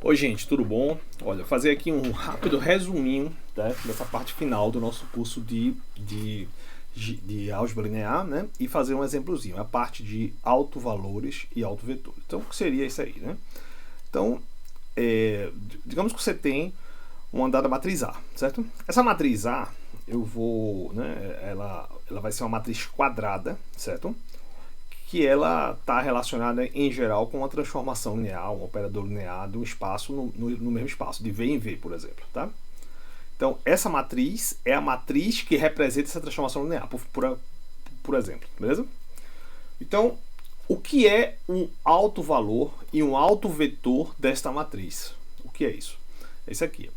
Oi gente, tudo bom? Olha, vou fazer aqui um rápido resuminho, né, dessa parte final do nosso curso de álgebra linear, né? E fazer um exemplozinho, a parte de autovalores e autovetores. Então, o que seria isso aí, né? Então, digamos que você tem uma dada matriz A, certo? Essa matriz A, eu vou, né, ela vai ser uma matriz quadrada, certo? Que ela está relacionada em geral com uma transformação linear, um operador linear de um espaço no mesmo espaço, de V em V, por exemplo. Tá? Então, essa matriz é a matriz que representa essa transformação linear, por exemplo. Beleza? Então, o que é um autovalor e um autovetor desta matriz? O que é isso? É isso aqui.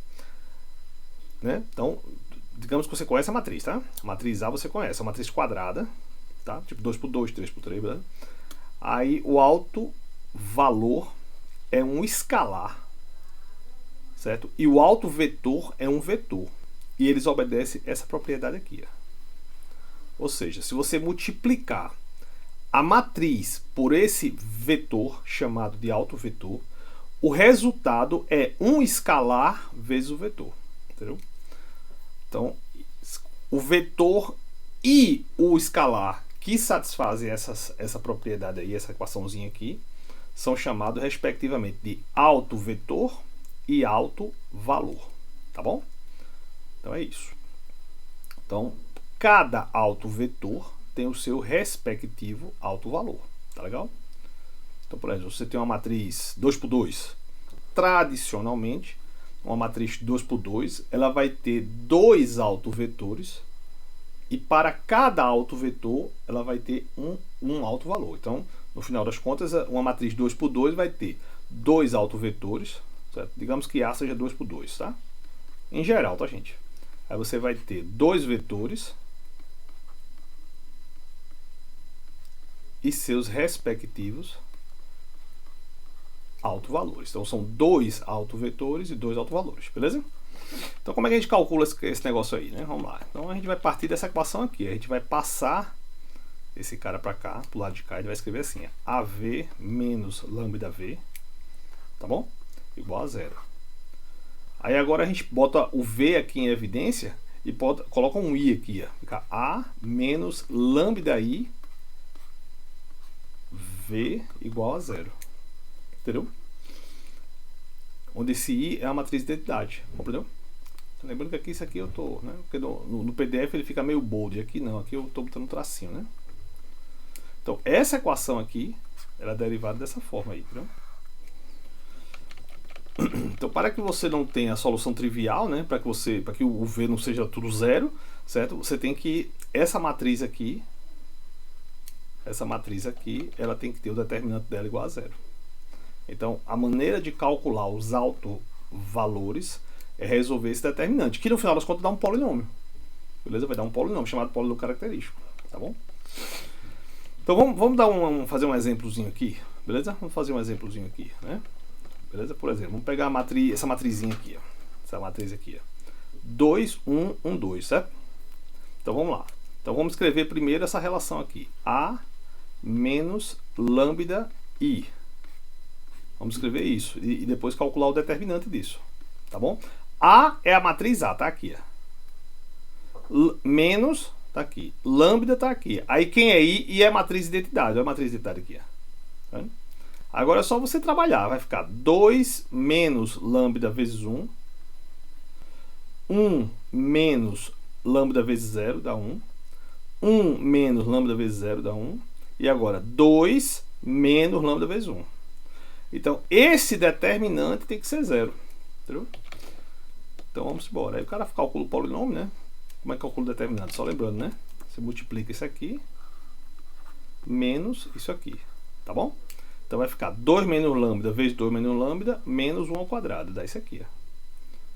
Né? Então, digamos que você conhece a matriz, tá? A matriz A você conhece, a matriz quadrada, tá? Tipo 2 por 2, 3 por 3, beleza? Aí o autovalor é um escalar, certo? E o autovetor é um vetor. E eles obedecem essa propriedade aqui. Ó. Ou seja, se você multiplicar a matriz por esse vetor, chamado de autovetor, o resultado é um escalar vezes o vetor. Entendeu? Então, o vetor e o escalar que satisfazem essa propriedade aí, essa equaçãozinha aqui, são chamados respectivamente de autovetor e autovalor. Tá bom? Então é isso. Então, cada autovetor tem o seu respectivo autovalor. Tá legal? Então, por exemplo, você tem uma matriz 2 por 2. Tradicionalmente, uma matriz 2 por 2, ela vai ter dois autovetores e para cada autovetor ela vai ter um autovalor. Então, no final das contas, uma matriz 2 por 2 vai ter dois autovetores, certo? Digamos que A seja 2 por 2, tá? Em geral, tá, gente? Aí você vai ter dois vetores e seus respectivos autovalores. Então, são dois autovetores e dois autovalores, beleza? Então, como é que a gente calcula esse negócio aí, né? Vamos lá. Então, a gente vai partir dessa equação aqui. A gente vai passar esse cara para cá, pro lado de cá, e vai escrever assim: AV menos lambda V, tá bom? Igual a zero. Aí agora a gente bota o V aqui em evidência e coloca um I aqui, ó. Fica A menos lambda I V igual a zero. Entendeu? Onde esse I é a matriz de identidade. Compreendeu? Lembrando que aqui isso aqui eu tô, né? Porque no PDF ele fica meio bold, aqui não, aqui eu tô botando um tracinho, né? Então essa equação aqui, ela é derivada dessa forma aí, entendeu? Então para que você não tenha a solução trivial, né? Para que o V não seja tudo zero, certo? Você tem que essa matriz aqui, ela tem que ter o determinante dela igual a zero. Então a maneira de calcular os autovalores é resolver esse determinante, que no final das contas dá um polinômio. Beleza? Vai dar um polinômio chamado polinômio característico. Tá bom? Então vamos fazer um exemplozinho aqui. Beleza? Vamos fazer um exemplozinho aqui, né? Beleza? Por exemplo, vamos pegar essa matrizinha aqui, ó. Essa matriz aqui, ó. 2, 1, 1, 2, certo? Então vamos lá. Então vamos escrever primeiro essa relação aqui. A menos lambda I. Vamos escrever isso. E depois calcular o determinante disso. Tá bom? A é a matriz A, tá aqui. Menos, tá aqui. Lambda tá aqui. Aí quem é I? I é a matriz de identidade. Olha a matriz de identidade aqui. Tá? Agora é só você trabalhar. Vai ficar 2 menos lambda vezes 1. 1 menos lambda vezes 0 dá 1. 1 menos lambda vezes 0 dá 1. E agora 2 menos lambda vezes 1. Então esse determinante tem que ser 0. Entendeu? Então vamos embora. Aí o cara calcula o polinômio, né? Como é que calcula o determinante? Só lembrando, né? Você multiplica isso aqui menos isso aqui. Tá bom? Então vai ficar 2 menos lambda vezes 2 menos lambda menos 1 ao quadrado. Dá isso aqui. Ó.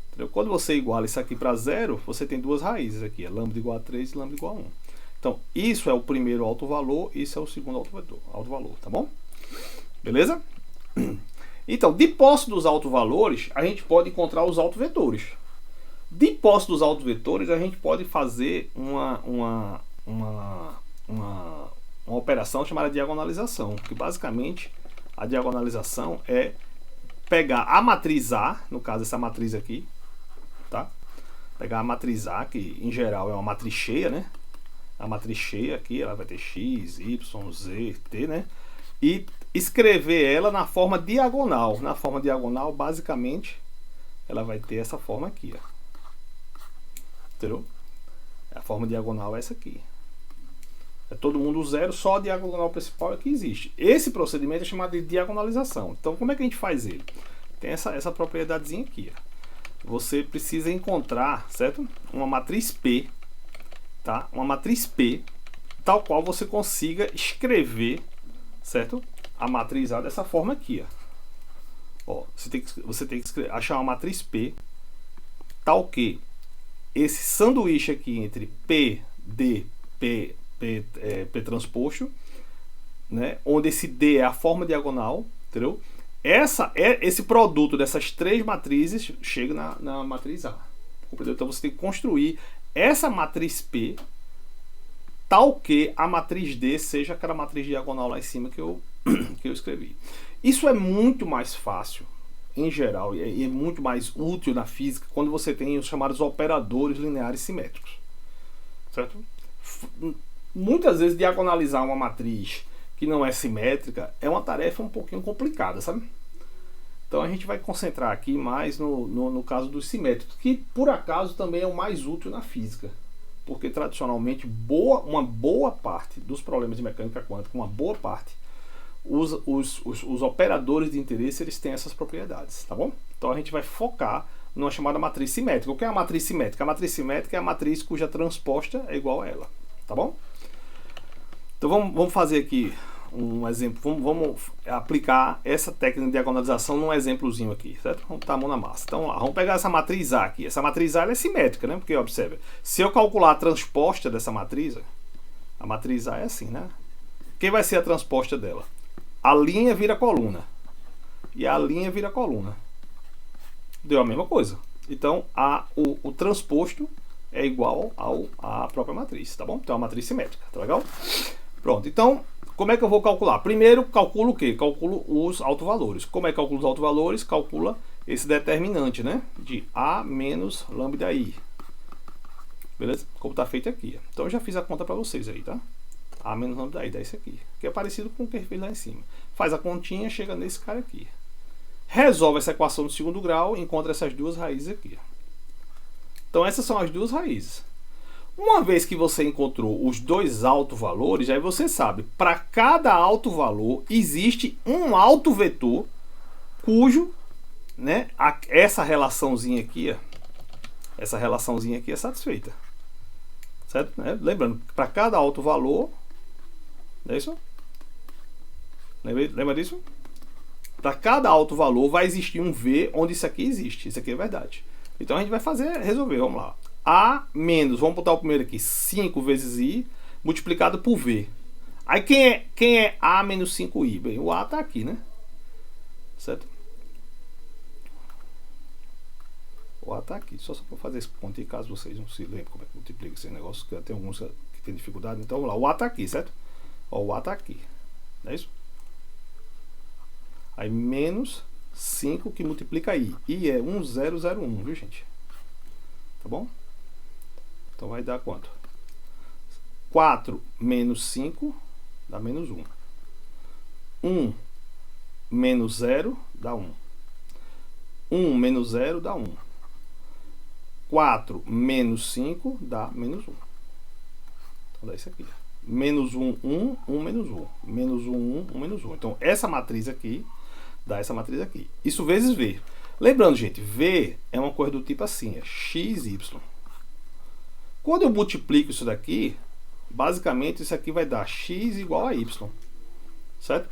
Entendeu? Quando você iguala isso aqui para 0, você tem duas raízes aqui. Lambda igual a 3 e lambda igual a 1. Então isso é o primeiro autovalor, isso é o segundo autovalor. Tá bom? Beleza? Então, de posse dos autovalores, a gente pode encontrar os autovetores. De posse dos autovetores, a gente pode fazer uma operação chamada diagonalização, que basicamente a diagonalização é pegar a matriz A, no caso essa matriz aqui, tá? Pegar a matriz A, que em geral é uma matriz cheia, né? A matriz cheia aqui, ela vai ter x, y, z, t, né? E escrever ela na forma diagonal. Na forma diagonal, basicamente, ela vai ter essa forma aqui, ó. Entendeu? A forma diagonal é essa aqui. É todo mundo zero, só a diagonal principal é que existe. Esse procedimento é chamado de diagonalização. Então, como é que a gente faz ele? Tem essa propriedadezinha aqui, ó. Você precisa encontrar, certo? Uma matriz P, tá? Uma matriz P, tal qual você consiga escrever, certo? A matriz A dessa forma aqui, ó. Você tem que achar uma matriz P, tal que esse sanduíche aqui entre P, D, P transposto, né? Onde esse D é a forma diagonal, entendeu? Esse produto dessas três matrizes chega na matriz A. Compreendeu? Então você tem que construir essa matriz P tal que a matriz D seja aquela matriz diagonal lá em cima que eu escrevi. Isso é muito mais fácil, em geral, e é muito mais útil na física quando você tem os chamados operadores lineares simétricos. Certo? Muitas vezes diagonalizar uma matriz que não é simétrica é uma tarefa um pouquinho complicada, sabe? Então a gente vai concentrar aqui mais no caso dos simétricos, que por acaso também é o mais útil na física, porque tradicionalmente uma boa parte dos problemas de mecânica quântica, uma boa parte, os operadores de interesse, eles têm essas propriedades, tá bom? Então a gente vai focar numa chamada matriz simétrica. O que é a matriz simétrica? A matriz simétrica é a matriz cuja transposta é igual a ela, tá bom? Então vamos fazer aqui um exemplo, vamos aplicar essa técnica de diagonalização num exemplozinho aqui, certo? Vamos botar a mão na massa. Então vamos pegar essa matriz A aqui. Essa matriz A ela é simétrica, né? Porque observe, se eu calcular a transposta dessa matriz, a matriz A é assim, né? Quem vai ser a transposta dela? A linha vira coluna e a linha vira coluna. Deu a mesma coisa. Então o transposto é igual à própria matriz, tá bom? Então é uma matriz simétrica, tá legal? Pronto, então como é que eu vou calcular? Primeiro, calculo o quê? Calculo os autovalores. Como é que calculo os autovalores? Calcula esse determinante, né? De A menos lambda I. Beleza? Como está feito aqui. Então eu já fiz a conta para vocês aí, tá? A menos lambda I, dá isso aqui. Que é parecido com o que ele fez lá em cima. Faz a continha, chega nesse cara aqui. Resolve essa equação do segundo grau, encontra essas duas raízes aqui. Então essas são as duas raízes. Uma vez que você encontrou os dois autovalores, aí você sabe, para cada autovalor existe um autovetor cujo, né, essa relaçãozinha aqui é satisfeita. Certo? Né? Lembrando, para cada autovalor, não é isso? Lembra disso? Para cada autovalor vai existir um V onde isso aqui existe. Isso aqui é verdade. Então a gente vai resolver, vamos lá. A menos, vamos botar o primeiro aqui, 5 vezes I, multiplicado por V. Aí quem é A menos 5I? Bem, o A está aqui, né? Certo? O A está aqui. Só para fazer esse ponto aí, caso vocês não se lembrem como é que multiplica esse negócio, que tem alguns que tem dificuldade. Então, vamos lá. O A está aqui, certo? Ó, o A está aqui. Não é isso? Aí, menos 5 que multiplica I. I é 1001, viu, gente? Tá bom? Então vai dar quanto? 4 menos 5 dá menos 1. 1 menos 0 dá 1. 1 menos 0 dá 1. 4 menos 5 dá menos 1. Então dá isso aqui. Menos 1, 1, 1 menos 1. Menos 1, 1, 1 menos 1. Então essa matriz aqui dá essa matriz aqui. Isso vezes V. Lembrando, gente, V é uma coisa do tipo assim, é x, y. Quando eu multiplico isso daqui, basicamente isso aqui vai dar x igual a y. Certo?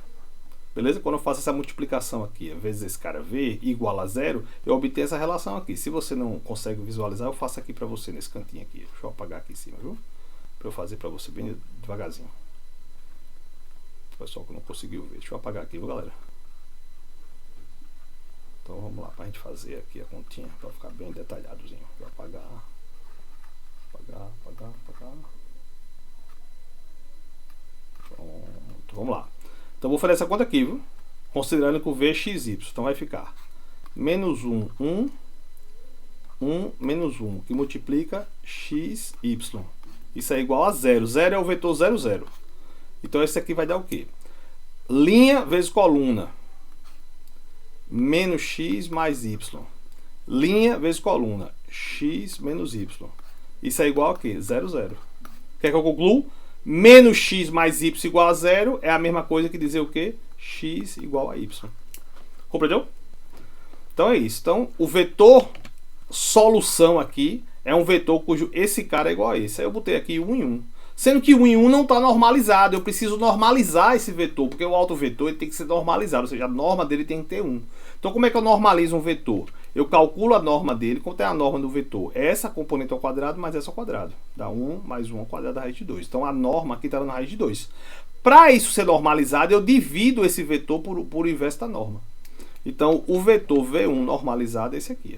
Beleza? Quando eu faço essa multiplicação aqui, vezes esse cara V igual a 0, eu obtenho essa relação aqui. Se você não consegue visualizar, eu faço aqui para você nesse cantinho aqui. Deixa eu apagar aqui em cima, viu? Para eu fazer para você bem devagarzinho. O pessoal que não conseguiu ver. Deixa eu apagar aqui, viu, galera? Então vamos lá, para a gente fazer aqui a continha, para ficar bem detalhadozinho. Vou apagar, apagar. Pronto, vamos lá. Então vou fazer essa conta aqui, viu? Considerando que o V é xy. Então vai ficar menos 1, 1, 1, menos 1, que multiplica x, y. Isso é igual a 0. 0 é o vetor 0, 0. Então, esse aqui vai dar o quê? Linha vezes coluna. Menos x mais y. Linha vezes coluna. X menos y. Isso é igual a quê? 0, 0. Quer que eu concluo? Menos x mais y igual a 0 é a mesma coisa que dizer o quê? X igual a y. Compreendeu? Então é isso. Então, o vetor solução aqui é um vetor cujo esse cara é igual a esse. Aí eu botei aqui 1 em 1. Sendo que 1 em 1 não está normalizado. Eu preciso normalizar esse vetor, porque o autovetor ele tem que ser normalizado. Ou seja, a norma dele tem que ter 1. Então, como é que eu normalizo um vetor? Eu calculo a norma dele. Quanto é a norma do vetor? Essa componente ao quadrado mais essa ao quadrado. Dá 1 mais 1 ao quadrado da raiz de 2. Então, a norma aqui está na raiz de 2. Para isso ser normalizado, eu divido esse vetor por inverso da norma. Então, o vetor V1 normalizado é esse aqui.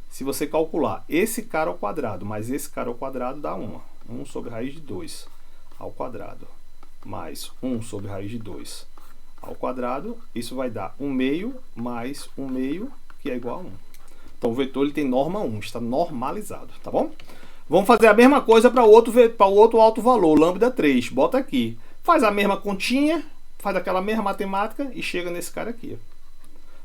Se você calcular esse cara ao quadrado mais esse cara ao quadrado, dá 1. 1 sobre raiz de 2 ao quadrado mais 1 sobre raiz de 2 ao quadrado. Isso vai dar 1 meio mais 1 meio, que é igual a 1. Então, o vetor ele tem norma 1, está normalizado, tá bom? Vamos fazer a mesma coisa para o outro alto valor, lambda 3. Bota aqui. Faz a mesma continha, faz aquela mesma matemática e chega nesse cara aqui.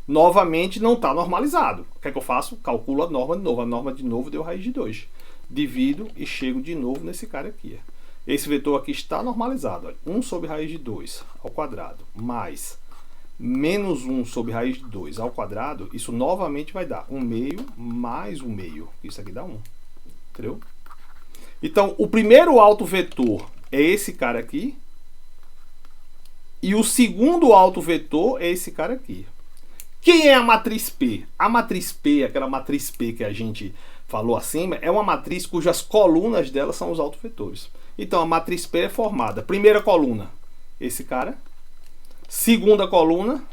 Novamente não está normalizado. O que é que eu faço? Calculo a norma de novo. A norma de novo deu raiz de 2. Divido e chego de novo nesse cara aqui. Esse vetor aqui está normalizado. Olha. 1 sobre raiz de 2 ao quadrado mais menos 1 sobre raiz de 2 ao quadrado. Isso novamente vai dar 1 meio mais 1 meio. Isso aqui dá 1. Entendeu? Então, o primeiro autovetor é esse cara aqui. E o segundo autovetor é esse cara aqui. Quem é a matriz P? A matriz P, aquela matriz P que a gente falou acima, é uma matriz cujas colunas dela são os autovetores. Então, a matriz P é formada. Primeira coluna, esse cara. Segunda coluna,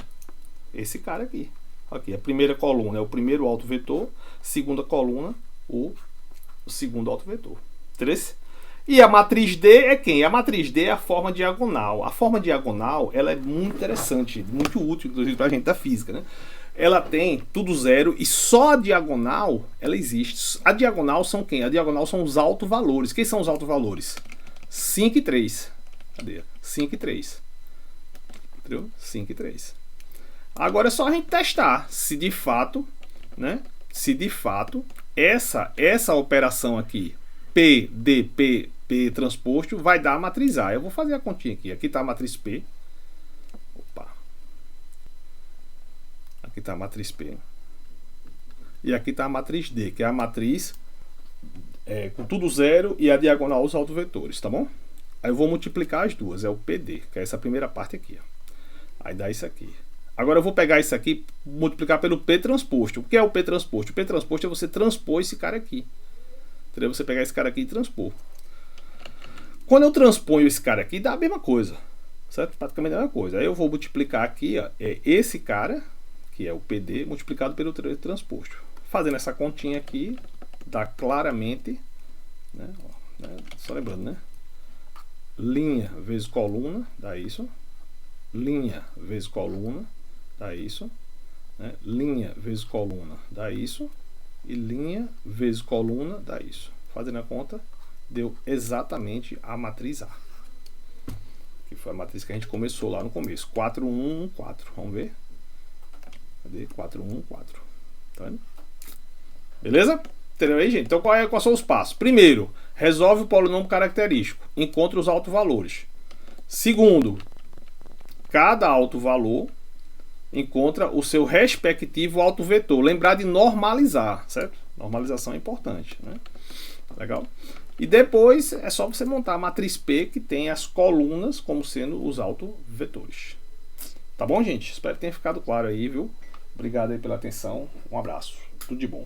esse cara aqui. Aqui, a primeira coluna é o primeiro autovetor. Segunda coluna, o segundo autovetor. Interesse? E a matriz D é quem? A matriz D é a forma diagonal. A forma diagonal ela é muito interessante, muito útil, inclusive, para a gente da física, né? Ela tem tudo zero e só a diagonal ela existe. A diagonal são quem? A diagonal são os autovalores. Quem são os autovalores? 5 e 3. Cadê? 5 e 3. Entendeu? 5 e 3. Agora é só a gente testar se de fato, né? Se de fato essa operação aqui, P, D, P transposto, vai dar a matriz A. Eu vou fazer a continha aqui. Aqui está a matriz P. Opa. Aqui está a matriz P. E aqui está a matriz D, que é a matriz com tudo zero e a diagonal os autovetores, tá bom? Aí eu vou multiplicar as duas. É o PD, que é essa primeira parte aqui. Ó. Aí dá isso aqui. Agora eu vou pegar isso aqui e multiplicar pelo P transposto. O que é o P transposto? O P transposto é você transpor esse cara aqui. Entendeu? Você pegar esse cara aqui e transpor. Quando eu transponho esse cara aqui, dá a mesma coisa. Certo? Praticamente a mesma coisa. Aí eu vou multiplicar aqui, ó, esse cara, que é o PD, multiplicado pelo transposto. Fazendo essa continha aqui, dá claramente, né? Ó, né? Só lembrando, né? Linha vezes coluna, dá isso. Linha vezes coluna, dá isso. Né? Linha vezes coluna, dá isso. E linha vezes coluna dá isso. Fazendo a conta, deu exatamente a matriz A. Que foi a matriz que a gente começou lá no começo. 4, 1, 1, 4. Vamos ver? Cadê? 4, 1, 4. Tá vendo? Beleza? Entendeu aí, gente? Então, quais são os passos? Primeiro, resolve o polinômio característico. Encontra os autovalores. Segundo, cada autovalor encontra o seu respectivo autovetor. Lembrar de normalizar, certo? Normalização é importante, né? Legal? E depois é só você montar a matriz P que tem as colunas como sendo os autovetores. Tá bom, gente? Espero que tenha ficado claro aí, viu? Obrigado aí pela atenção. Um abraço. Tudo de bom.